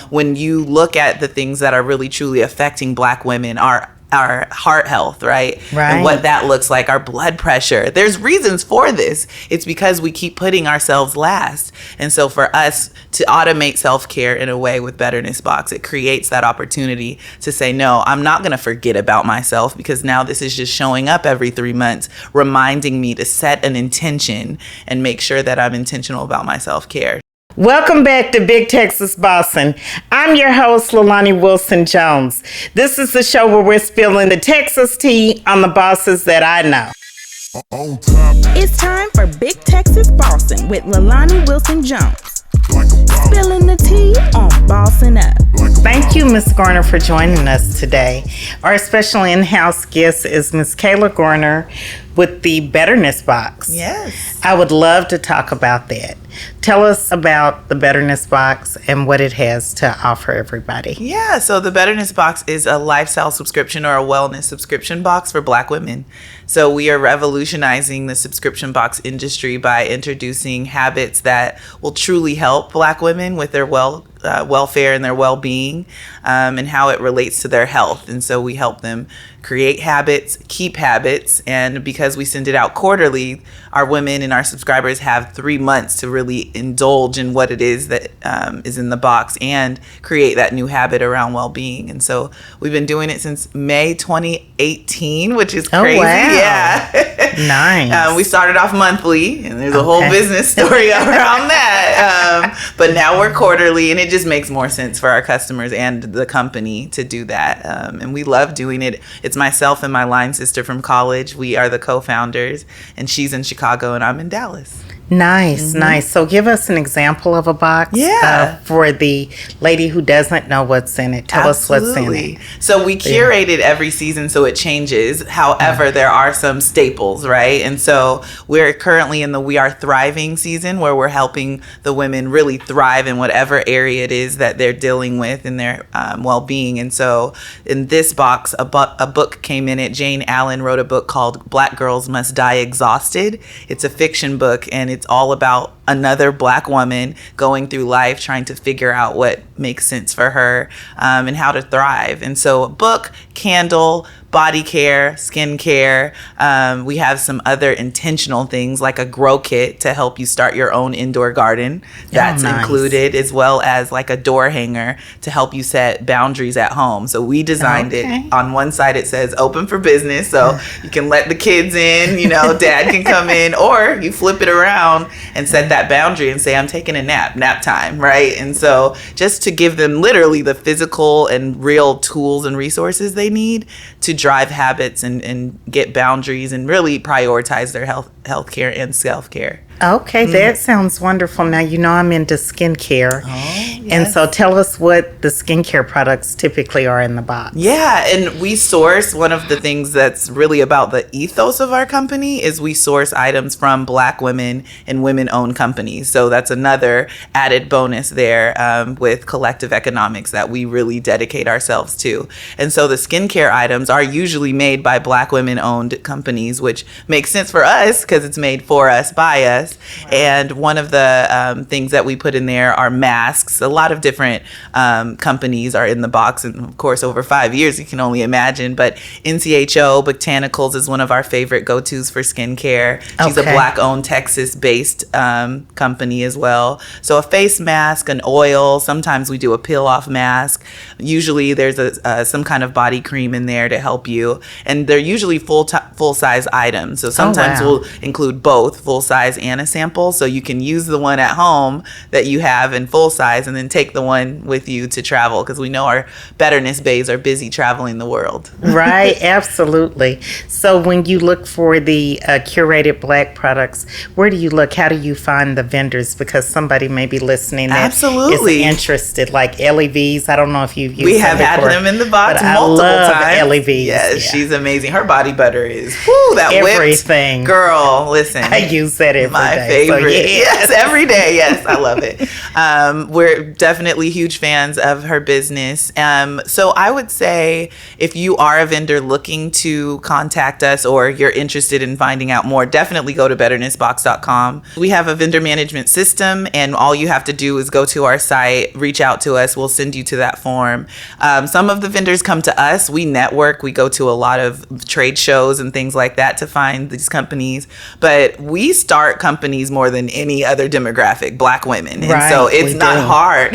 when you look at the things that are really truly affecting Black women, our heart health, right? And what that looks like, our blood pressure. There's reasons for this. It's because we keep putting ourselves last. And so for us to automate self-care in a way with BetternessBox, it creates that opportunity to say, no, I'm not going to forget about myself, because now this is just showing up every 3 months, reminding me to set an intention and make sure that I'm intentional about my self-care. Welcome back to Big Texas Bossin. I'm your host, Leilani Wilson-Jones. This is the show where we're spilling the Texas tea on the bosses that I know. It's time for Big Texas Bossin with Leilani Wilson-Jones. Spilling the tea on Bossin' Up. Thank you, Ms. Garner, for joining us today. Our special in-house guest is Ms. Kala Garner with the BetternessBox. Yes. I would love to talk about that. Tell us about the BetternessBox and what it has to offer everybody. Yeah, so the BetternessBox is a lifestyle subscription or a wellness subscription box for Black women. So we are revolutionizing the subscription box industry by introducing habits that will truly help Black women with their welfare and their well-being, and how it relates to their health. And so we help them create habits, keep habits, and because we send it out quarterly, our women and our subscribers have 3 months to really indulge in what it is that is in the box and create that new habit around well-being. And so we've been doing it since May 2018, which is crazy. Oh, wow. Yeah. Nice. We started off monthly, and there's a whole business story around that. But now we're quarterly, and it just makes more sense for our customers and the company to do that. And we love doing it. It's myself and my line sister from college. We are the co-founders, and she's in Chicago and I'm in Dallas. Nice, nice. So give us an example of a box for the lady who doesn't know what's in it. Tell us what's in it. So we curated every season, so it changes. However, there are some staples, right? And so we're currently in the We Are Thriving season, where we're helping the women really thrive in whatever area it is that they're dealing with in their well-being. And so in this box, a book came in it. Jane Allen wrote a book called Black Girls Must Die Exhausted. It's a fiction book, and it's all about another Black woman going through life trying to figure out what makes sense for her, and how to thrive. And so a book, candle, body care, skin care. We have some other intentional things like a grow kit to help you start your own indoor garden. That's included, as well as like a door hanger to help you set boundaries at home. So we designed it. On one side it says open for business, so you can let the kids in, dad can come in, or you flip it around and set that boundary and say, I'm taking a nap time, right? And so just to give them literally the physical and real tools and resources they need to drive habits and get boundaries and really prioritize their health care and self-care. Okay, that sounds wonderful. Now, I'm into skincare. And so tell us what the skincare products typically are in the box. Yeah, and we source, one of the things that's really about the ethos of our company is we source items from Black women and women-owned companies. So that's another added bonus there with collective economics that we really dedicate ourselves to. And so the skincare items are usually made by Black women-owned companies, which makes sense for us because it's made for us, by us. Wow. And one of the things that we put in there are masks. A lot of different companies are in the box. And of course, over 5 years, you can only imagine. But NCHO Botanicals is one of our favorite go-tos for skincare. She's a Black-owned, Texas-based company as well. So a face mask, an oil. Sometimes we do a peel-off mask. Usually there's some kind of body cream in there to help you. And they're usually full-size items. So sometimes we'll include both full-size and a sample, so you can use the one at home that you have in full size and then take the one with you to travel, because we know our Betterness Bays are busy traveling the world. Right, absolutely. So when you look for the curated Black products, where do you look? How do you find the vendors? Because somebody may be listening that is interested, like LEVs. I don't know if you've used them. We have had them in the box multiple times. LEVs. Yes, she's amazing. Her body butter is that everything. Whipped. Girl, listen. I use that every day. my favorite. So yes, every day. Yes, I love it. We're definitely huge fans of her business. So I would say if you are a vendor looking to contact us or you're interested in finding out more, definitely go to BetternessBox.com. We have a vendor management system, and all you have to do is go to our site, reach out to us. We'll send you to that form. Some of the vendors come to us. We network. We go to a lot of trade shows and things like that to find these companies. But we start companies more than any other demographic, Black women. And so it's not hard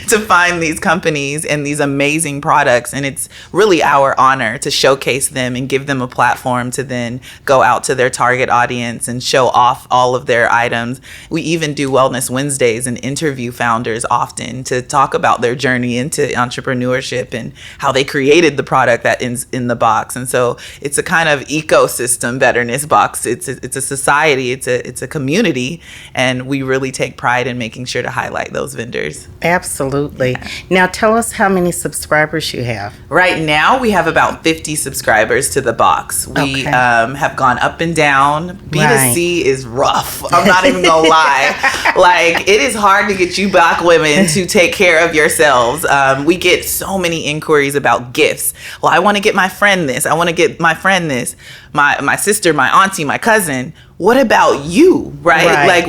to find these companies and these amazing products. And it's really our honor to showcase them and give them a platform to then go out to their target audience and show off all of their items. We even do Wellness Wednesdays and interview founders often to talk about their journey into entrepreneurship and how they created the product that is in the box. And so it's a kind of ecosystem, Betterness Box. It's a society, it's a community, and we really take pride in making sure to highlight those vendors. Absolutely. Yeah. Now tell us how many subscribers you have. Right now we have about 50 subscribers to the box. We have gone up and down. B2C is rough. I'm not even gonna lie. Like, it is hard to get you Black women to take care of yourselves. We get so many inquiries about gifts. Well, I want to get my friend this. I want to get my friend this. My sister, my auntie, my cousin. What about you, right? Like,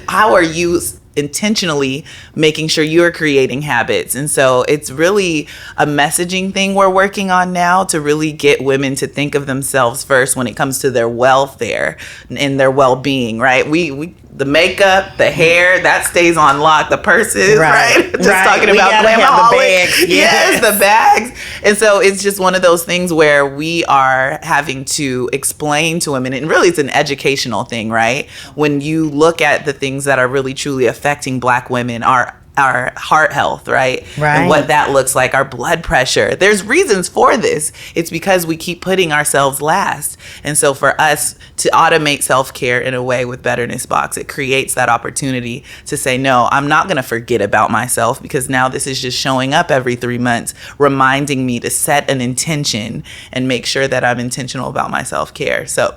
how are you intentionally making sure you're creating habits? And so it's really a messaging thing we're working on now to really get women to think of themselves first when it comes to their welfare and their well-being, right? We the makeup, the hair, that stays on lock. The purses, right? Just talking about glamaholic. Yes, the bags. And so it's just one of those things where we are having to explain to women, and really it's an educational thing, right? When you look at the things that are really truly affecting Black women, our heart health, right? And what that looks like, our blood pressure. There's reasons for this. It's because we keep putting ourselves last. And so for us to automate self-care in a way with Betterness Box, it creates that opportunity to say, no, I'm not going to forget about myself, because now this is just showing up every 3 months, reminding me to set an intention and make sure that I'm intentional about my self-care. So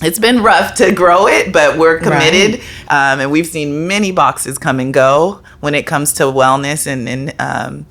it's been rough to grow it, but we're committed. And we've seen many boxes come and go when it comes to wellness, and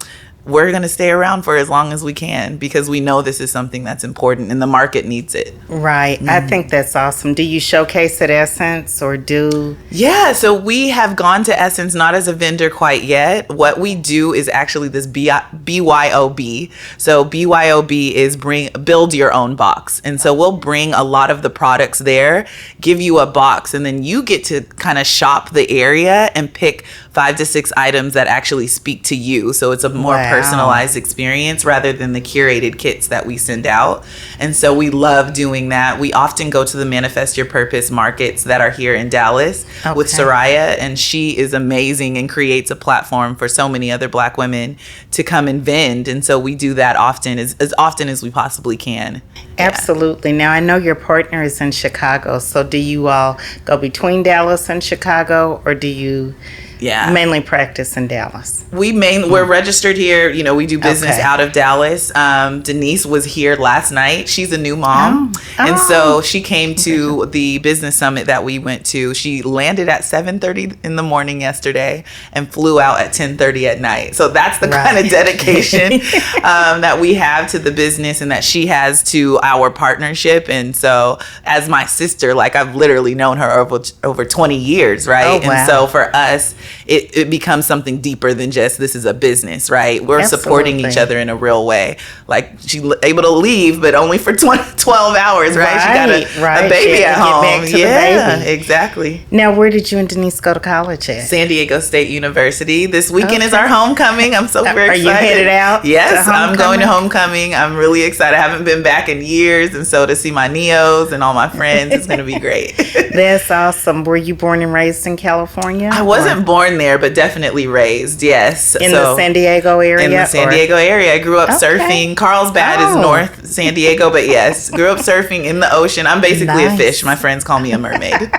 we're going to stay around for as long as we can, because we know this is something that's important and the market needs it. Right. Mm-hmm. I think that's awesome. Do you showcase at Essence or do? Yeah, so we have gone to Essence, not as a vendor quite yet. What we do is actually this BYOB. So BYOB is build your own box. And so we'll bring a lot of the products there, give you a box, and then you get to kind of shop the area and pick 5 to 6 items that actually speak to you. So it's a more personalized experience rather than the curated kits that we send out. And so we love doing that. We often go to the Manifest Your Purpose markets that are here in Dallas with Soraya, and she is amazing and creates a platform for so many other Black women to come and vend. And so we do that often, as often as we possibly can. Absolutely. Now, I know your partner is in Chicago. So do you all go between Dallas and Chicago, or do you mainly practice in Dallas? We're registered here. You know, we do business out of Dallas. Denise was here last night. She's a new mom. And so she came to the business summit that we went to. She landed at 7:30 in the morning yesterday and flew out at 10:30 at night. So that's the kind of dedication that we have to the business and that she has to our partnership. And so as my sister, like, I've literally known her over 20 years, right? And so for us, it becomes something deeper than just this is a business, right? We're supporting each other in a real way. Like, she's able to leave, but only for 12 hours, right? She got a baby at home. Get back to the baby. Exactly. Now, where did you and Denise go to college at? San Diego State University. This weekend is our homecoming. I'm so very excited. Are you headed out? Yes, I'm going to homecoming. I'm really excited. I haven't been back in years, and so to see my neos and all my friends is going to be great. That's awesome. Were you born and raised in California? I wasn't born there, but definitely raised, yes. In the San Diego area? In the San Diego area. I grew up surfing. Carlsbad is North San Diego, but yes, grew up surfing in the ocean. I'm basically a fish. My friends call me a mermaid.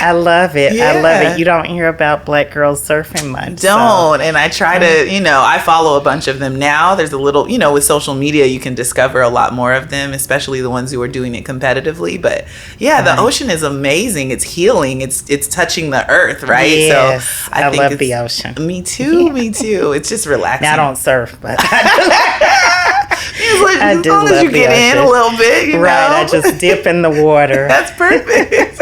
I love it. Yeah. I love it. You don't hear about Black girls surfing much. Don't. And I try to, I follow a bunch of them now. There's a little, with social media, you can discover a lot more of them, especially the ones who are doing it competitively. But yeah, the ocean is amazing. It's healing. It's touching the earth, right? Yes. So I think love the ocean. Me too. Me too. It's just relaxing. Now, I don't surf, but as long as you get in a little bit, right? I just dip in the water. That's perfect.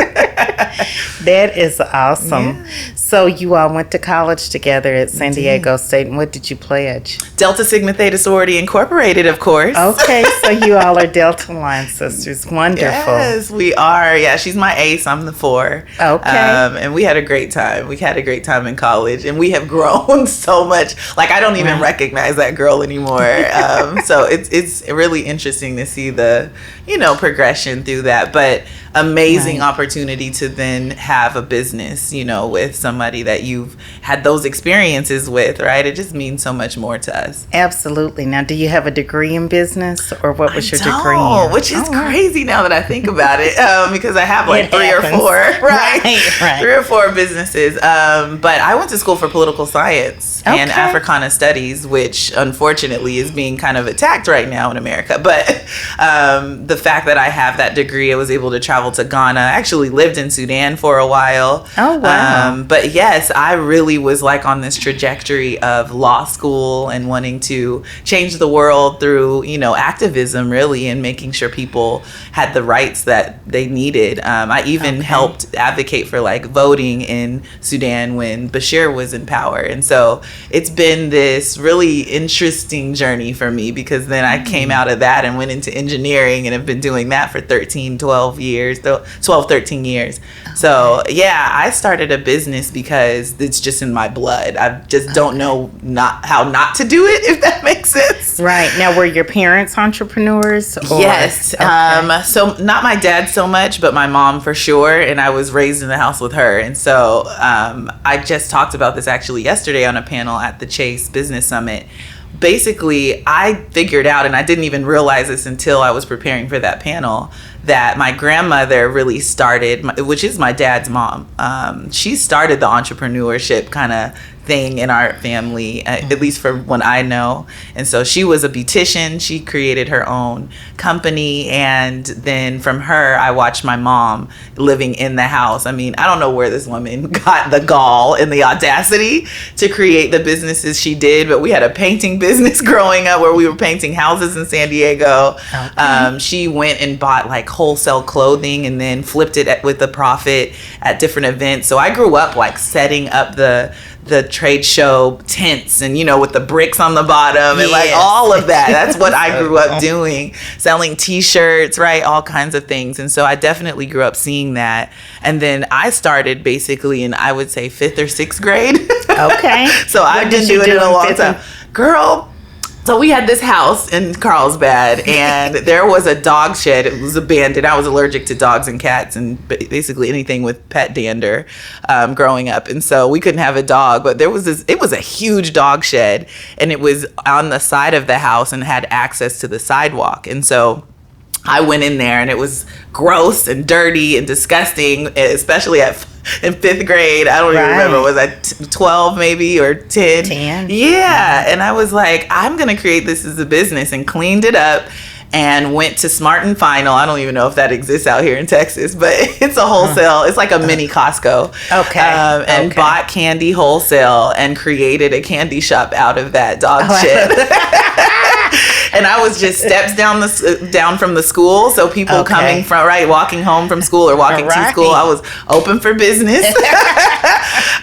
That is awesome. Yeah. So you all went to college together at San Diego State, and what did you pledge? Delta Sigma Theta Sorority Incorporated, of course. Okay, so you all are Delta Line sisters. Wonderful. Yes, we are. Yeah, she's my ace. I'm the 4. Okay. And we had a great time. We had a great time in college, and we have grown so much. Like, I don't even recognize that girl anymore. So it's really interesting to see the, progression through that. But amazing opportunity to then have a business, with somebody that you've had those experiences with, right? It just means so much more to us. Absolutely. Now, do you have a degree in business, or what was your degree in? Which is crazy now that I think about it, because I have like 3 or 4, right? 3 or 4 businesses. But I went to school for political science and Africana studies, which unfortunately is being kind of attacked right now in America. But the fact that I have that degree, I was able to travel to Ghana. I actually lived in Sudan for a while. Oh, wow. But yes, I really was like on this trajectory of law school and wanting to change the world through, activism really, and making sure people had the rights that they needed. I even helped advocate for like voting in Sudan when Bashir was in power. And so it's been this really interesting journey for me, because then I came out of that and went into engineering and have been doing that for 13 years. So yeah, I started a business because it's just in my blood. I just don't know how not to do it, if that makes sense. Right. Now, were your parents entrepreneurs? Yes. So not my dad so much, but my mom for sure. And I was raised in the house with her. And so I just talked about this actually yesterday on a panel at the Chase Business Summit. Basically, I figured out, and I didn't even realize this until I was preparing for that panel, that my grandmother really started, which is my dad's mom. She started the entrepreneurship kind of thing in our family, at least for what I know. And so she was a beautician. She created her own company. And then from her, I watched my mom living in the house. I mean, I don't know where this woman got the gall and the audacity to create the businesses she did, but we had a painting business growing up where we were painting houses in San Diego. She went and bought like wholesale clothing and then flipped it with a profit at different events. So I grew up like setting up the trade show tents and, with the bricks on the bottom and like all of that. That's what I grew up doing, selling t-shirts, right? All kinds of things. And so I definitely grew up seeing that. And then I started basically in, I would say, 5th or 6th grade. Okay. So I've been doing it a long time. Girl, so we had this house in Carlsbad, and there was a dog shed. It was abandoned. I was allergic to dogs and cats and basically anything with pet dander growing up. And so we couldn't have a dog, but it was a huge dog shed, and it was on the side of the house and had access to the sidewalk. And so I went in there, and it was gross and dirty and disgusting, especially in 5th grade. I don't even remember. Was I 12 maybe or 10? 10. Yeah. And I was like, I'm going to create this as a business, and cleaned it up and went to Smart and Final. I don't even know if that exists out here in Texas, but it's a wholesale. It's like a mini Costco. Okay. And bought candy wholesale and created a candy shop out of that dog shed. And I was just steps down from the school. So people coming from, walking home from school or walking to school, I was open for business.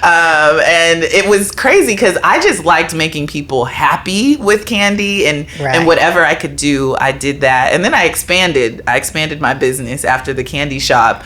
And it was crazy because I just liked making people happy with candy and whatever I could do, I did that. And then I expanded my business after the candy shop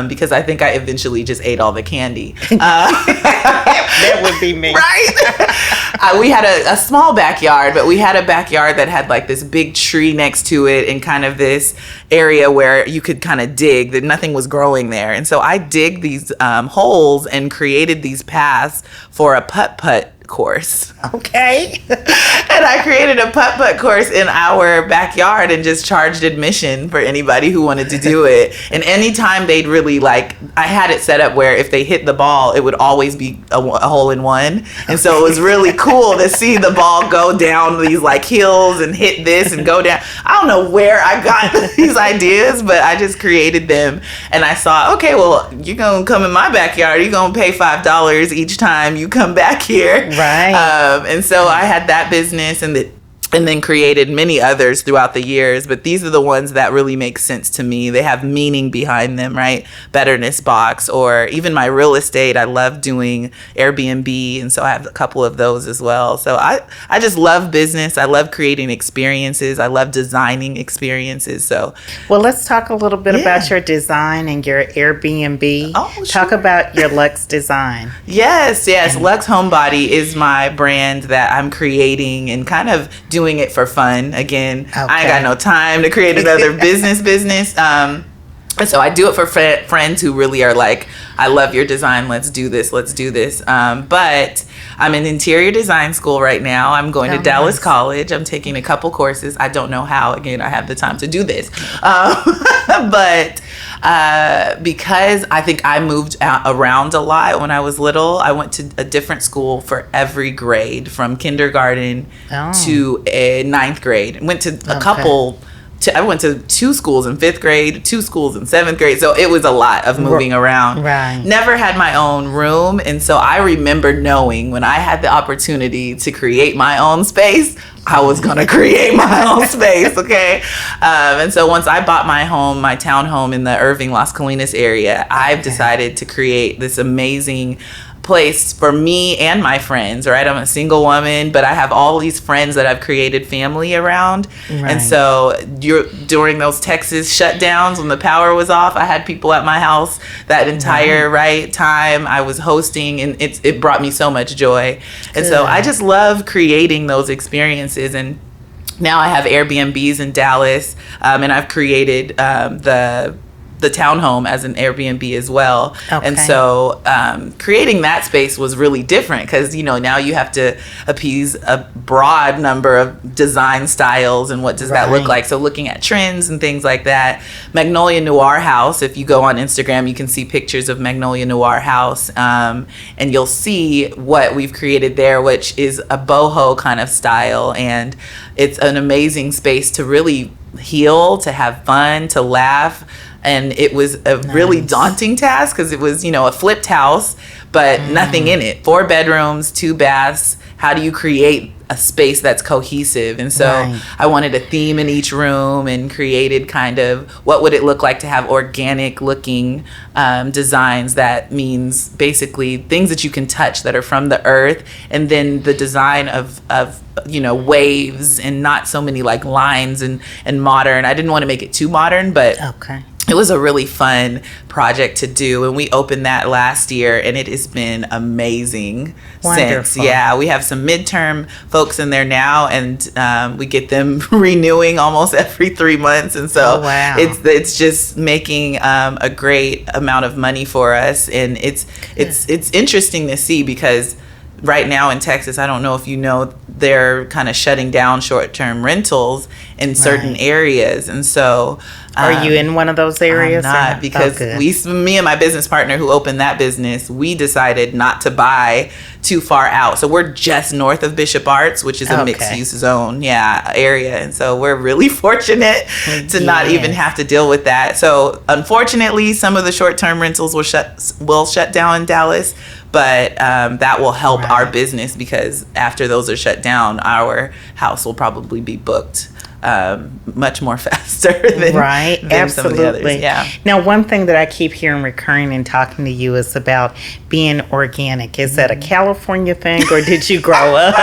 because I think I eventually just ate all the candy. That would be me. Right? We had a small backyard, but we had a backyard that had like this big tree next to it and kind of this area where you could kind of dig, that nothing was growing there. And so I dig these holes and created these paths for a putt-putt course. Okay. And I created a putt-putt course in our backyard and just charged admission for anybody who wanted to do it. And anytime they'd really I had it set up where if they hit the ball, it would always be a hole in one. And so it was really cool to see the ball go down these hills and hit this and go down. I don't know where I got these ideas, but I just created them. And I saw, okay, well, you're going to come in my backyard. You're going to pay $5 each time you come back here. Right. And so I had that business and then created many others throughout the years. But these are the ones that really make sense to me. They have meaning behind them, right? BetternessBox, or even my real estate. I love doing Airbnb. And so I have a couple of those as well. So I just love business. I love creating experiences. I love designing experiences. So, well, let's talk a little bit about your design and your Airbnb. Oh, sure. Talk about your Luxe design. Yes. Luxe Homebody is my brand that I'm creating and kind of doing it for fun. Again, okay. I ain't got no time to create another business. And so I do it for friends who really are I love your design. Let's do this. But I'm in interior design school right now. I'm going to Dallas College. I'm taking a couple courses. I don't know how, again, I have the time to do this. But because I think I moved around a lot when I was little, I went to a different school for every grade, from kindergarten to ninth grade. Went to a couple. I went to 2 schools in 5th grade, 2 schools in 7th grade. So it was a lot of moving around. Right. Never had my own room. And so I remember knowing when I had the opportunity to create my own space, I was going to create my own space. Okay. And so once I bought my townhome in the Irving, Las Colinas area, I've decided to create this amazing place for me and my friends, right? I'm a single woman, but I have all these friends that I've created family around. Right. And so during those Texas shutdowns when the power was off, I had people at my house that entire time I was hosting, and it brought me so much joy. Good. And so I just love creating those experiences. And now I have Airbnbs in Dallas, and I've created the townhome as an Airbnb as well. Okay. And so creating that space was really different because, now you have to appease a broad number of design styles and what does that look like. So looking at trends and things like that. Magnolia Noir House, if you go on Instagram, you can see pictures of Magnolia Noir House, and you'll see what we've created there, which is a boho kind of style. And it's an amazing space to really heal, to have fun, to laugh. And it was a really daunting task because it was, a flipped house, but nothing in it. 4 bedrooms, 2 baths. How do you create a space that's cohesive? And so I wanted a theme in each room and created kind of what would it look like to have organic looking designs. That means basically things that you can touch that are from the earth, and then the design of waves and not so many lines and modern. I didn't want to make it too modern, but it was a really fun project to do, and we opened that last year, and it has been amazing. Wonderful. Since. Yeah, we have some midterm folks in there now, and we get them renewing almost every 3 months, and so it's just making a great amount of money for us, and it's interesting to see because right now in Texas, I don't know if you know, they're kind of shutting down short-term rentals in certain areas, and so. Are you in one of those areas? I'm not, because me and my business partner who opened that business, we decided not to buy too far out. So we're just north of Bishop Arts, which is a mixed-use zone, area. And so we're really fortunate to not even have to deal with that. So unfortunately, some of the short-term rentals will shut down in Dallas, but that will help our business because after those are shut down, our house will probably be booked much more faster than Absolutely. Some of the others. Yeah. Now, one thing that I keep hearing recurring in talking to you is about being organic. Is that a California thing, or did you grow up?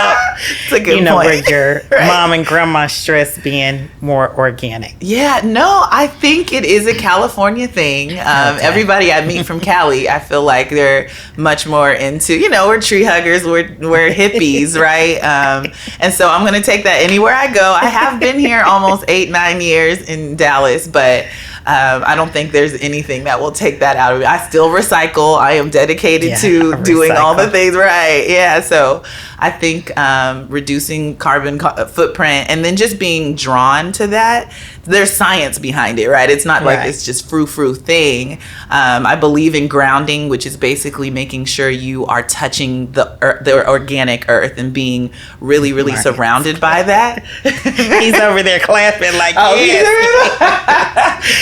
It's a good point. Where your mom and grandma stressed being more organic? Yeah, no, I think it is a California thing. Everybody I meet from Cali, I feel like they're much more into, we're tree huggers, we're hippies, right? And so I'm going to take that anywhere I go. I have been here almost 8-9 years in Dallas, but I don't think there's anything that will take that out of me. I still recycle. I am dedicated to doing all the things right. Yeah. So I think reducing carbon footprint and then just being drawn to that. There's science behind it, right? It's not like it's just frou-frou thing. I believe in grounding, which is basically making sure you are touching the organic earth and being really, really surrounded by that. He's over there clapping like, yes.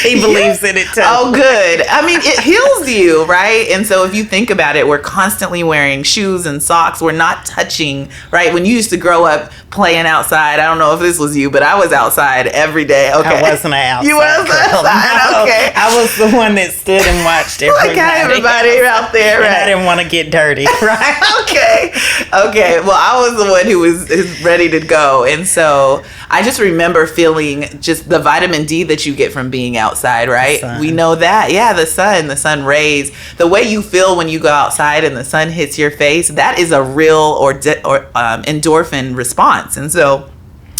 He believes in it too. Oh, good. I mean, it heals you, right? And so if you think about it, we're constantly wearing shoes and socks. We're not touching, right? When you used to grow up playing outside, I don't know if this was you, but I was outside every day. Okay. I wasn't outside. You wasn't outside? No. Okay. I was the one that stood and watched everybody. Like everybody out there, right? And I didn't want to get dirty, right? Okay. Well, I was the one who was ready to go. And so I just remember feeling just the vitamin D that you get from being outside, right? We know that. Yeah, the sun rays. The way you feel when you go outside and the sun hits your face, that is a real endorphin response. And so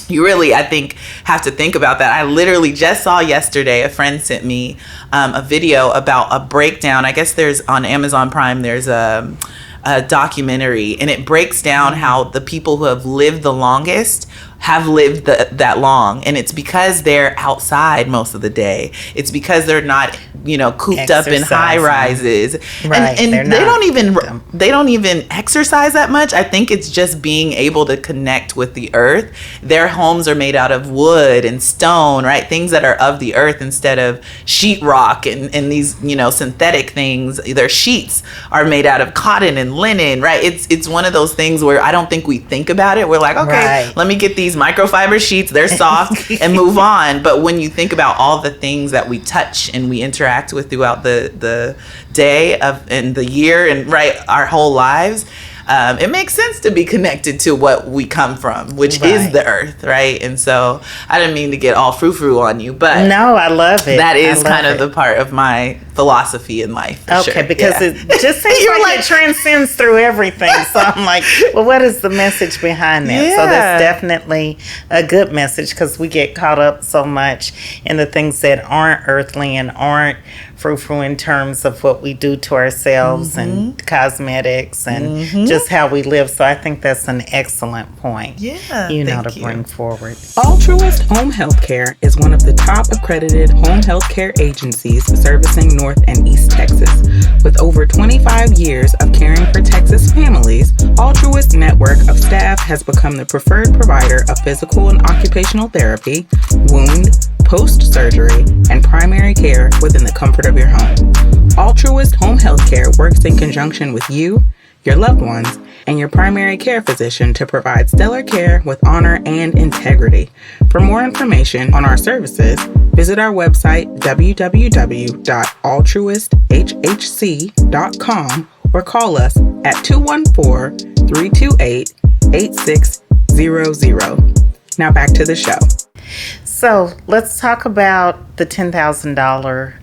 you really, I think, have to think about that. I literally just saw yesterday, a friend sent me a video about a breakdown. I guess there's on Amazon Prime, there's a documentary, and it breaks down how the people who have lived the longest have lived that long. And it's because they're outside most of the day. It's because they're not, cooped up in high rises. Right. And they don't even exercise that much. I think it's just being able to connect with the earth. Their homes are made out of wood and stone, right? Things that are of the earth instead of sheetrock and these, synthetic things. Their sheets are made out of cotton and linen, right? It's one of those things where I don't think we think about it. We're like, okay, let me get these microfiber sheets, they're soft, and move on. But when you think about all the things that we touch and we interact with throughout the day and the year and our whole lives, it makes sense to be connected to what we come from, which is the earth, right? And so I didn't mean to get all frou-frou on you, but no, I love it. That is kind of the part of my philosophy in life. Okay, because it just seems like it transcends through everything. So I'm like, well, what is the message behind that? Yeah. So that's definitely a good message, because we get caught up so much in the things that aren't earthly and aren't frou-frou in terms of what we do to ourselves and cosmetics and just how we live. So I think that's an excellent point. Yeah, to bring forward. Altruist Home Healthcare is one of the top accredited home healthcare agencies servicing North and East Texas. With over 25 years of caring for Texas families, Altruist network of staff has become the preferred provider of physical and occupational therapy, wound, post-surgery, and primary care within the comfort of your home. Altruist Home Healthcare works in conjunction with you, your loved ones, and your primary care physician to provide stellar care with honor and integrity. For more information on our services, visit our website www.altruisthhc.com or call us at 214-328-8600. Now back to the show. So let's talk about the $10,000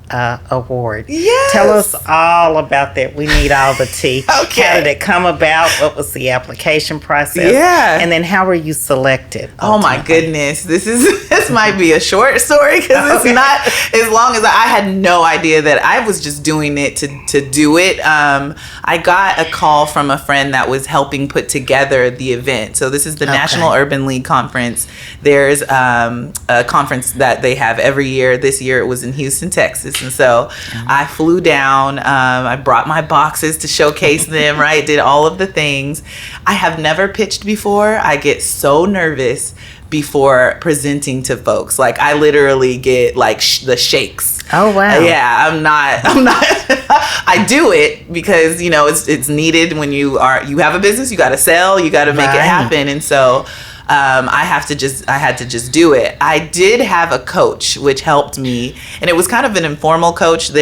award. Yes. Tell us all about that. We need all the tea. Okay. How did it come about? What was the application process? Yeah. And then how were you selected? Oh my goodness. This might be a short story, because it's not as long as I had no idea that I was just doing it to do it. I got a call from a friend that was helping put together the event. So this is the National Urban League Conference. There's a conference that they have every year. This year it was in Houston, Texas. And so I flew down. I brought my boxes to showcase them, right? Did all of the things. I have never pitched before. I get so nervous before presenting to folks. Like, I literally get like the shakes. Oh, wow. Yeah, I'm not I do it because, it's needed when you have a business, you got to sell, you got to make it happen. And so I had to just do it. I did have a coach, which helped me, and it was kind of an informal coach.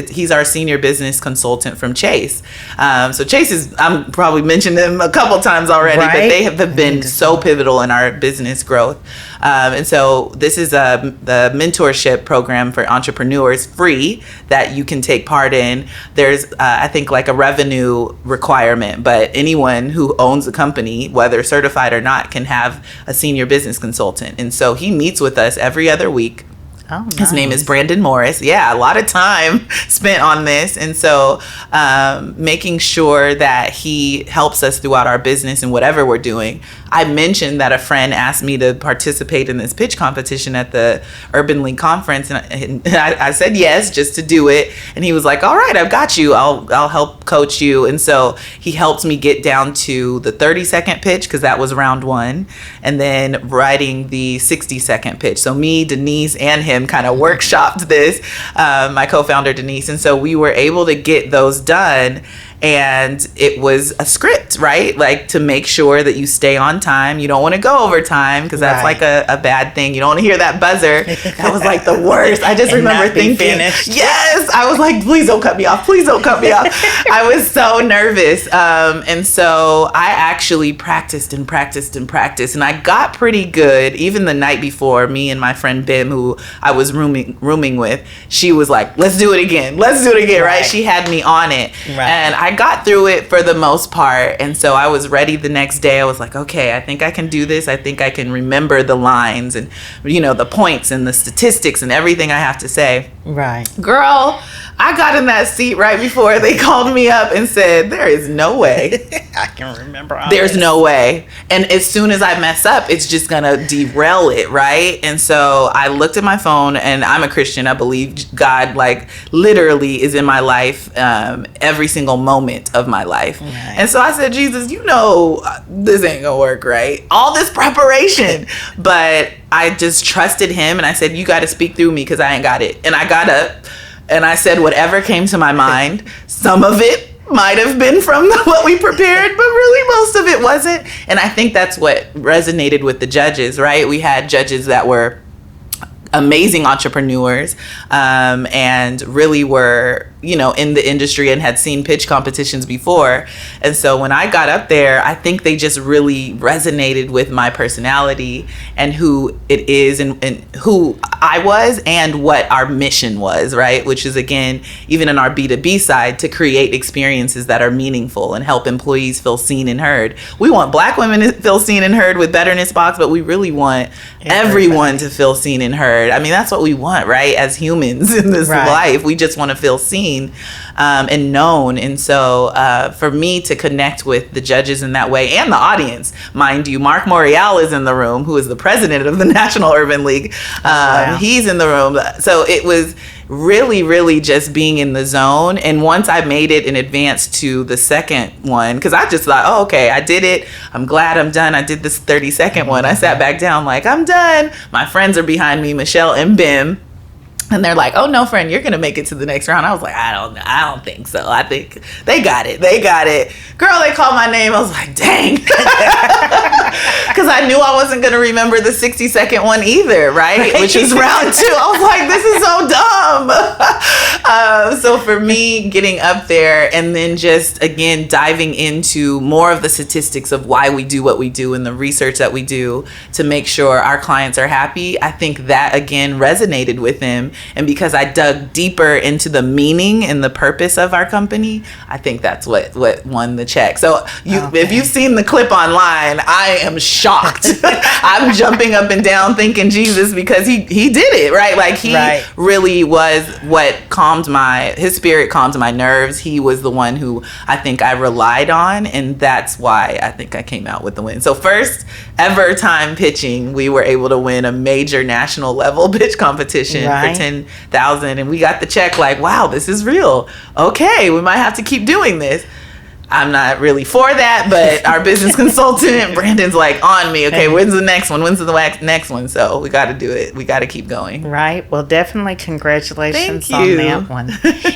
He's our senior business consultant from Chase. So Chase I'm probably mentioned them a couple times already, but they have been so pivotal in our business growth. And so this is the mentorship program for entrepreneurs, free, that you can take part in. There's, I think, like a revenue requirement, but anyone who owns a company, whether certified or not, can have a senior business consultant. And so he meets with us every other week. Oh, nice. His name is Brandon Morris. Yeah, a lot of time spent on this. And so making sure that he helps us throughout our business and whatever we're doing. I mentioned that a friend asked me to participate in this pitch competition at the Urban League conference. And I said yes, just to do it. And he was like, all right, I've got you. I'll help coach you. And so he helped me get down to the 30-second pitch, because that was round one. And then writing the 60-second pitch. So me, Denise, and him kind of workshopped this, my co-founder Denise. And so we were able to get those done. And it was a script, right? Like, to make sure that you stay on time. You don't want to go over time, because that's like a bad thing. You don't want to hear that buzzer. That was like the worst. I just remember thinking, yes, I was like, please don't cut me off. Please don't cut me off. I was so nervous. And so I actually practiced. And I got pretty good. Even the night before, me and my friend Bim, who I was rooming with, she was like, let's do it again. Right? She had me on it. Right. And I got through it for the most part. And so I was ready the next day. I was like, okay, I think I can do this. I think I can remember the lines and, the points and the statistics and everything I have to say. Right. Girl, I got in that seat right before they called me up and said, there is no way. I can remember all There's no way. And as soon as I mess up, it's just going to derail it, right? And so I looked at my phone, and I'm a Christian. I believe God, literally is in my life every single moment of my life. Right. And so I said, Jesus, this ain't going to work, right? All this preparation. But I just trusted him, and I said, you got to speak through me, because I ain't got it. And I got up. And I said whatever came to my mind. Some of it might have been from what we prepared, but really most of it wasn't. And I think that's what resonated with the judges, right? We had judges that were amazing entrepreneurs and really were in the industry and had seen pitch competitions before. And so when I got up there, I think they just really resonated with my personality and who it is and who I was and what our mission was, right? Which is, again, even in our B2B side, to create experiences that are meaningful and help employees feel seen and heard. We want Black women to feel seen and heard with BetternessBox, but we really want everyone to feel seen and heard. I mean, that's what we want, right? As humans in this life, we just want to feel seen and known. And so for me to connect with the judges in that way, and the audience, mind you, Mark Morial is in the room, who is the president of the National Urban League. He's in the room. So it was really, really just being in the zone. And once I made it in advance to the second one, because I just thought, oh, okay, I did it. I'm glad I'm done. I did this 30-second one. I sat back down like, I'm done. My friends are behind me, Michelle and Bim. And they're like, oh, no, friend, you're going to make it to the next round. I was like, I don't think so. I think they got it. Girl, they called my name. I was like, dang. Because I knew I wasn't going to remember the 60-second one either, right? Which is round two. I was like, this is so dumb. So for me, getting up there and then just, again, diving into more of the statistics of why we do what we do and the research that we do to make sure our clients are happy, I think that, again, resonated with them. And because I dug deeper into the meaning and the purpose of our company, I think that's what won the check. So if you've seen the clip online, I am shocked. I'm jumping up and down thinking Jesus, because he did it, right? Like he really was what his spirit calmed my nerves. He was the one who I think I relied on. And that's why I think I came out with the win. So first ever time pitching, we were able to win a major national level pitch competition for 10,000, and we got the check like, wow, this is real. Okay, we might have to keep doing this. I'm not really for that, but our business consultant, Brandon's like on me. Okay, when's the next one? When's the next one? So we got to do it. We got to keep going. Right. Well, definitely congratulations on that one.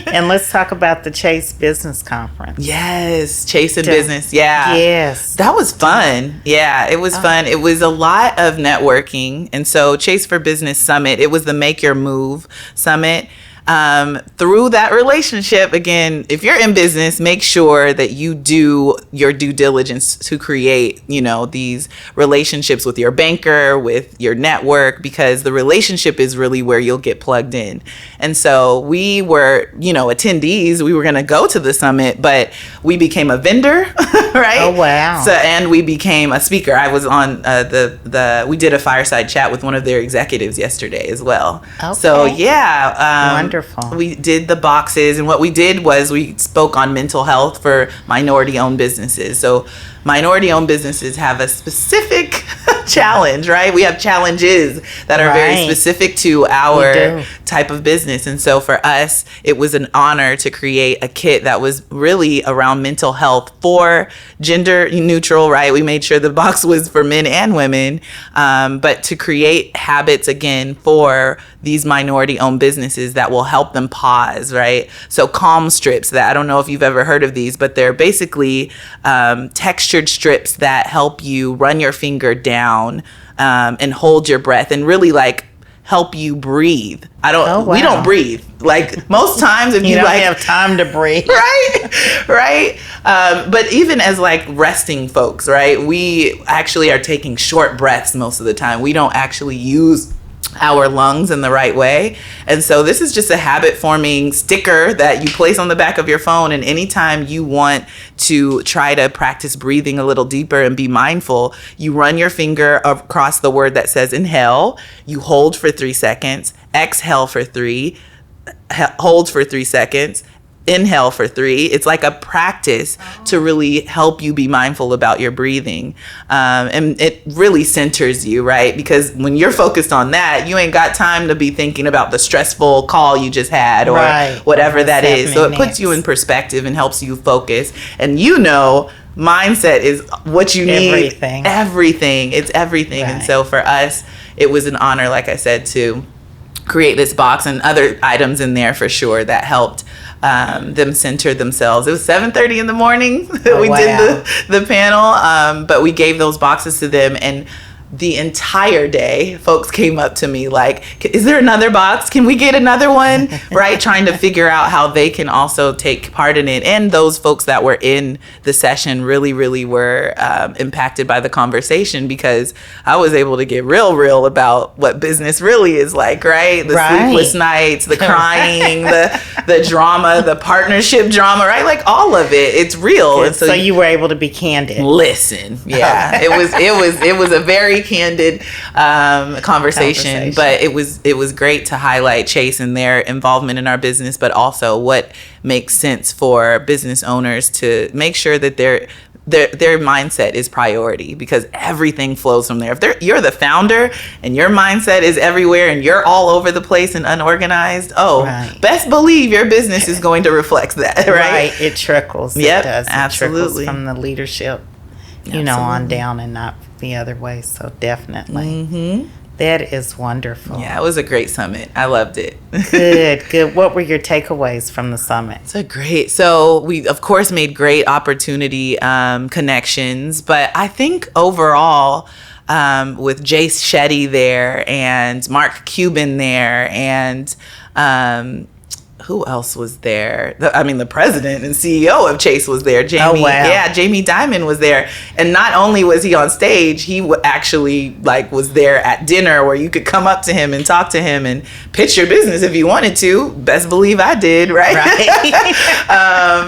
And let's talk about the Chase Business Conference. Yes, Chase and Business. Yeah. Yes. That was fun. Yeah, it was fun. It was a lot of networking. And so Chase for Business Summit, it was the Make Your Move Summit. through that relationship, again, if you're in business, make sure that you do your due diligence to create, these relationships with your banker, with your network, because the relationship is really where you'll get plugged in. And so we were, attendees. We were going to go to the summit, but we became a vendor, right? Oh, wow. So, and we became a speaker. I was on we did a fireside chat with one of their executives yesterday as well. Okay. So, yeah. Wonderful. We did the boxes, and what we did was we spoke on mental health for minority-owned businesses. So minority-owned businesses have a specific challenge, right? We have challenges that are very specific to our type of business. And so for us, it was an honor to create a kit that was really around mental health for gender neutral, right? We made sure the box was for men and women, but to create habits, again, for these minority-owned businesses that will help them pause, right? So calm strips, that I don't know if you've ever heard of these, but they're basically textured strips that help you run your finger down and hold your breath and really help you breathe. We don't breathe. Most times if you don't have time to breathe. Right. But even as resting folks, right? We actually are taking short breaths most of the time. We don't actually use our lungs in the right way. And so this is just a habit forming sticker that you place on the back of your phone. And anytime you want to try to practice breathing a little deeper and be mindful, you run your finger across the word that says inhale, you hold for 3 seconds, exhale for 3, hold for 3 seconds, inhale for 3. It's like a practice to really help you be mindful about your breathing. And it really centers you, right? Because when you're focused on that, you ain't got time to be thinking about the stressful call you just had or whatever that is. So it puts you in perspective and helps you focus. And mindset is what you need. Everything. It's everything. And so for us, it was an honor, like I said, to create this box and other items in there for sure that helped them center themselves. It was 7:30 in the morning. We did the panel, but we gave those boxes to them, and the entire day, folks came up to me is there another box? Can we get another one? Right? Trying to figure out how they can also take part in it. And those folks that were in the session really, really were impacted by the conversation, because I was able to get real about what business really is like, right? The sleepless nights, the crying, the drama, the partnership drama, right? All of it. It's real. And so you were able to be candid. Listen. Yeah. It was a very candid conversation, but it was great to highlight Chase and their involvement in our business, but also what makes sense for business owners to make sure that their mindset is priority, because everything flows from there. If you're the founder and your mindset is everywhere and you're all over the place and unorganized, best believe your business is going to reflect that, right? It trickles. Yep, it does. absolutely. It trickles from the leadership, on down, and not the other way. So definitely. That is wonderful. Yeah, it was a great summit. I loved it. Good. What were your takeaways from the summit? So we, of course, made great opportunity connections, but I think overall, with Jace Shetty there and Mark Cuban there and who else was there? The president and CEO of Chase was there. Jamie, Jamie Dimon was there. And not only was he on stage, he actually was there at dinner where you could come up to him and talk to him and pitch your business if you wanted to. Best believe I did, right?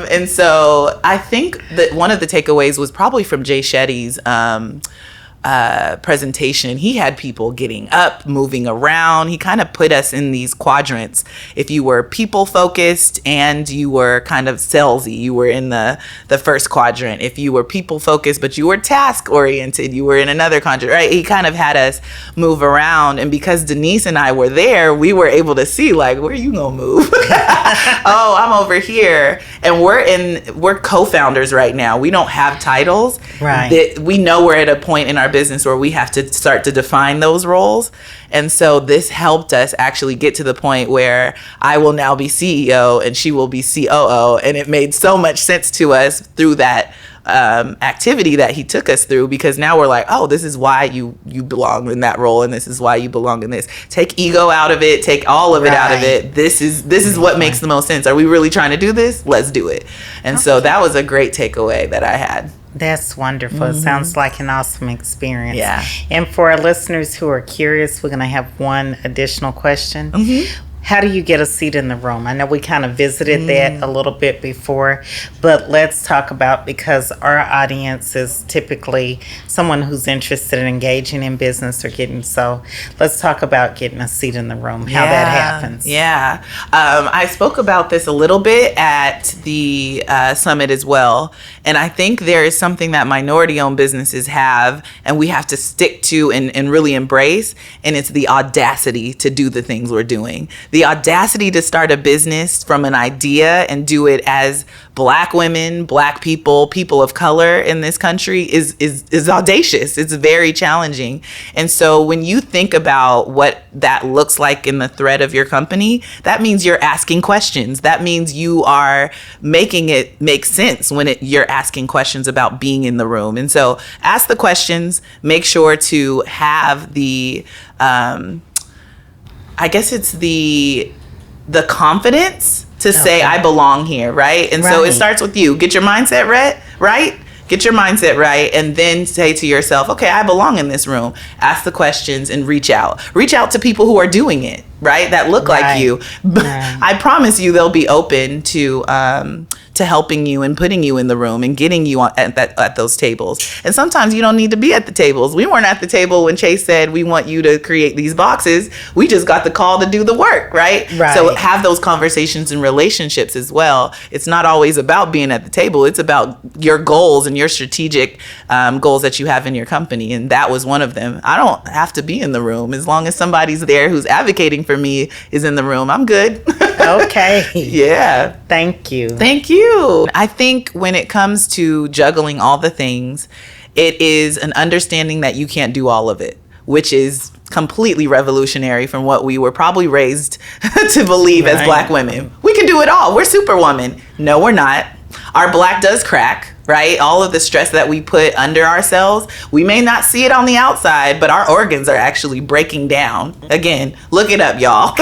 And so I think that one of the takeaways was probably from Jay Shetty's presentation. He had people getting up, moving around. He kind of put us in these quadrants. If you were people focused and you were kind of salesy, you were in the first quadrant. If you were people focused but you were task oriented, you were in another quadrant, right? He kind of had us move around, and because Denise and I were there, we were able to see where you gonna move? Oh, I'm over here. And we're co-founders right now. We don't have titles. Right. We know we're at a point in our business where we have to start to define those roles. And so this helped us actually get to the point where I will now be CEO and she will be COO. And it made so much sense to us through that activity that he took us through, because now we're like, oh, this is why you belong in that role, and this is why you belong in this. Take ego out of it, take all of it out of it. This is what makes the most sense. Are we really trying to do this? Let's do it. And so that was a great takeaway that I had. That's wonderful. It sounds like an awesome experience. Yeah. And for our listeners who are curious, we're going to have one additional question. How do you get a seat in the room? I know we kind of visited that a little bit before, but let's talk about, because our audience is typically someone who's interested in engaging in business or let's talk about getting a seat in the room, how that happens. Yeah. I spoke about this a little bit at the summit as well. And I think there is something that minority-owned businesses have, and we have to stick to and really embrace, and it's the audacity to do the things we're doing. The audacity to start a business from an idea and do it as Black women, Black people, people of color in this country is audacious. It's very challenging. And so when you think about what that looks like in the thread of your company, that means you're asking questions. That means you are making it make sense when you're asking questions about being in the room. And so ask the questions, make sure to have the I guess it's the confidence to say, I belong here, right? And so it starts with you. Get your mindset right? Get your mindset right, and then say to yourself, okay, I belong in this room. Ask the questions and reach out. Reach out to people who are doing it, right? That look like you. I promise you they'll be open to helping you and putting you in the room and getting you at those tables. And sometimes you don't need to be at the tables. We weren't at the table when Chase said, we want you to create these boxes. We just got the call to do the work, right? So have those conversations in relationships as well. It's not always about being at the table. It's about your goals and your strategic goals that you have in your company. And that was one of them. I don't have to be in the room. As long as somebody's there who's advocating for me is in the room, I'm good. Okay. Yeah. Thank you. Thank you. I think when it comes to juggling all the things, it is an understanding that you can't do all of it, which is completely revolutionary from what we were probably raised to believe as Black women. We can do it all. We're superwoman. No, we're not. Our Black does crack, right? All of the stress that we put under ourselves, we may not see it on the outside, but our organs are actually breaking down. Again, look it up, y'all.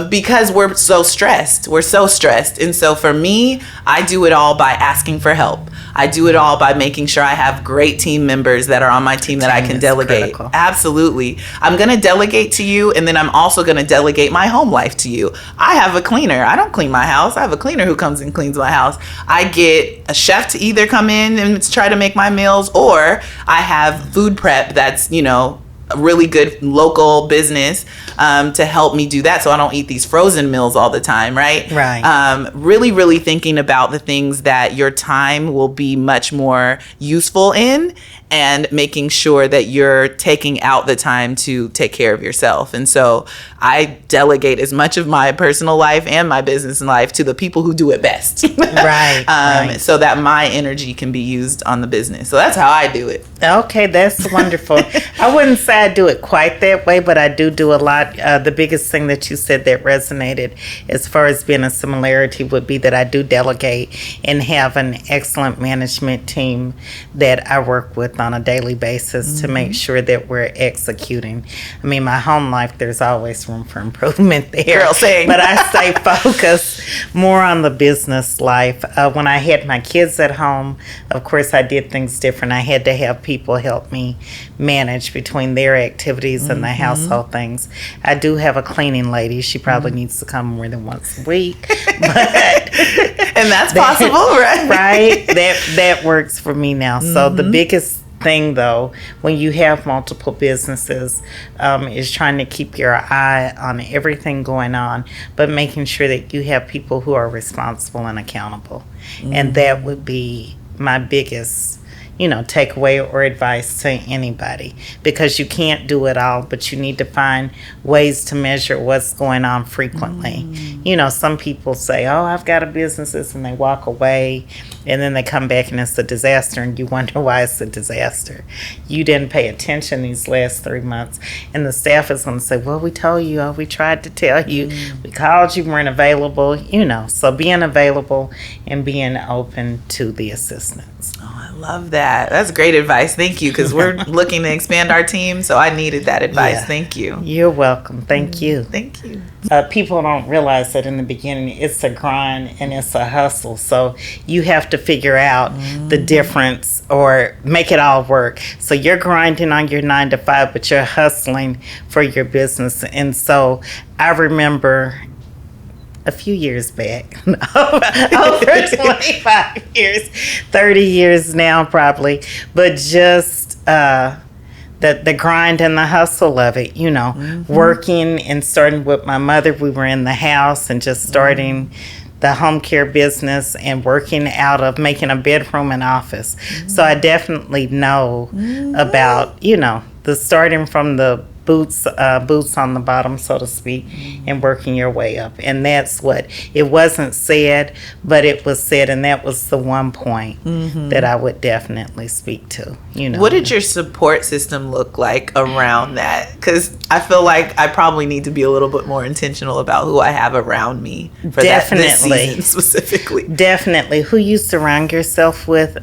Because we're so stressed. And so for me, I do it all by asking for help. I do it all by making sure I have great team members that are on my team that I can delegate. Critical. Absolutely. I'm going to delegate to you, and then I'm also going to delegate my home life to you. I have a cleaner. I don't clean my house. I have a cleaner who comes and cleans my house. I get a chef to either come in and try to make my meals, or I have food prep that's, a really good local business to help me do that, so I don't eat these frozen meals all the time, right? Really, really thinking about the things that your time will be much more useful in, and making sure that you're taking out the time to take care of yourself. And so I delegate as much of my personal life and my business life to the people who do it best. So that my energy can be used on the business. So that's how I do it. Okay, that's wonderful. I wouldn't say I do it quite that way, but I do a lot. The biggest thing that you said that resonated as far as being a similarity would be that I do delegate and have an excellent management team that I work with on a daily basis to make sure that we're executing. I mean, my home life, there's always room for improvement there. Girl, same. But I stay focused more on the business life. When I had my kids at home, of course, I did things different. I had to have people help me manage between their activities and the household things. I do have a cleaning lady. She probably needs to come more than once a week. But and that's possible, right? Right? That works for me now. So the biggest thing, though, when you have multiple businesses, is trying to keep your eye on everything going on, but making sure that you have people who are responsible and accountable. And that would be my biggest takeaway or advice to anybody, because you can't do it all, but you need to find ways to measure what's going on frequently. Some people say, oh, I've got a business, and they walk away And then they come back and it's a disaster, and you wonder why it's a disaster. You didn't pay attention these last 3 months. And the staff is going to say, well, we told you, we tried to tell you, we called you, weren't available, So being available and being open to the assistance. Oh, I love that. That's great advice. Thank you, because we're looking to expand our team, so I needed that advice. Yeah. Thank you. You're welcome. Thank you. Thank you. People don't realize that in the beginning it's a grind and it's a hustle. So you have to figure out the difference or make it all work. So you're grinding on your 9 to 5, but you're hustling for your business. And so I remember a few years back, over 25 years, 30 years now probably, but just the grind and the hustle of it, working and starting with my mother. We were in the house and just starting the home care business and working out of making a bedroom an office. So I definitely know about, the starting from the boots on the bottom, so to speak, and working your way up. And that's what, it wasn't said, but it was said, and that was the one point that I would definitely speak to. What did your support system look like around that? Because I feel like I probably need to be a little bit more intentional about who I have around me for this season specifically. Definitely. Who you surround yourself with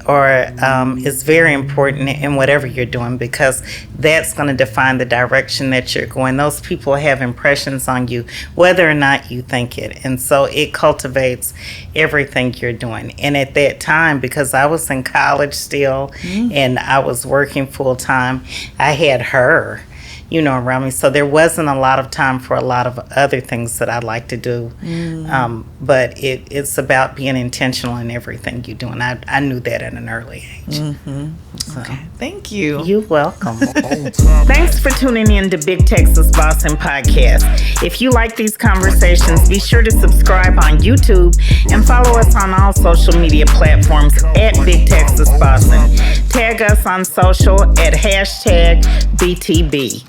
is very important in whatever you're doing, because that's going to define the direction that you're going. Those people have impressions on you, whether or not you think it. And so it cultivates everything you're doing. And at that time, because I was in college still and I was working full time, I had her, around me. So there wasn't a lot of time for a lot of other things that I like to do. But it's about being intentional in everything you do. And I knew that at an early age. So. Okay. Thank you. You're welcome. Thanks for tuning in to Big Texas Bossin podcast. If you like these conversations, be sure to subscribe on YouTube and follow us on all social media platforms at Big Texas Bossin. Tag us on social at #BTB.